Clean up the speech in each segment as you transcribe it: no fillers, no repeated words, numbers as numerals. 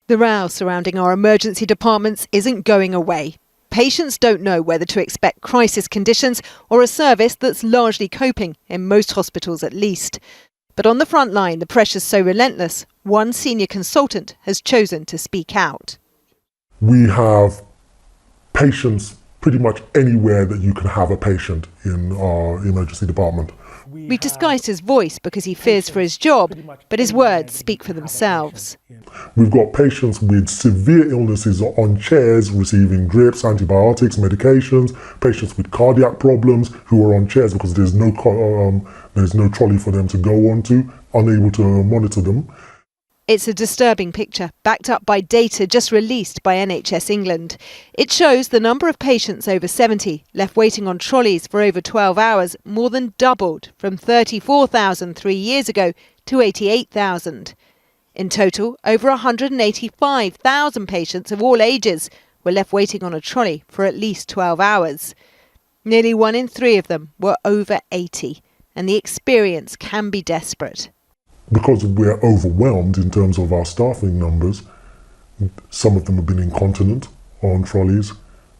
The row surrounding our emergency departments isn't going away. Patients don't know whether to expect crisis conditions or a service that's largely coping, in most hospitals at least. But on the front line, the pressure's so relentless, one senior consultant has chosen to speak out. We have patients pretty much anywhere that you can have a patient in our emergency department. We've disguised his voice because he fears for his job, but his words speak for themselves. We've got patients with severe illnesses on chairs receiving drips, antibiotics, medications, patients with cardiac problems who are on chairs because there's no trolley for them to go onto, unable to monitor them. It's a disturbing picture, backed up by data just released by NHS England. It shows the number of patients over 70 left waiting on trolleys for over 12 hours more than doubled from 34,000 3 years ago to 88,000. In total, over 185,000 patients of all ages were left waiting on a trolley for at least 12 hours. Nearly 1 in 3 of them were over 80, and the experience can be desperate. Because we're overwhelmed in terms of our staffing numbers, some of them have been incontinent on trolleys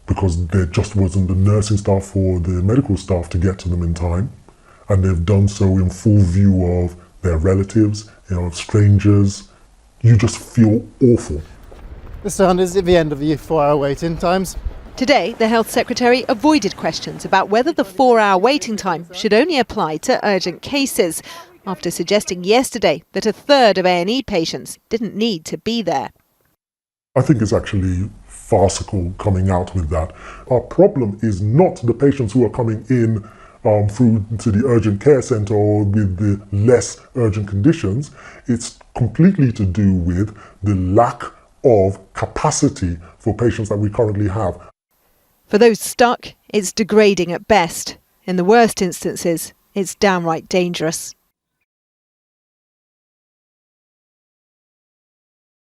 because there just wasn't the nursing staff or the medical staff to get to them in time. And they've done so in full view of their relatives, strangers. You just feel awful. The sun is at the end of the 4-hour waiting times. Today, the Health Secretary avoided questions about whether the 4-hour waiting time should only apply to urgent cases, after suggesting yesterday that a third of A&E patients didn't need to be there. I think it's actually farcical coming out with that. Our problem is not the patients who are coming in through to the urgent care centre or with the less urgent conditions. It's completely to do with the lack of capacity for patients that we currently have. For those stuck, it's degrading at best. In the worst instances, it's downright dangerous.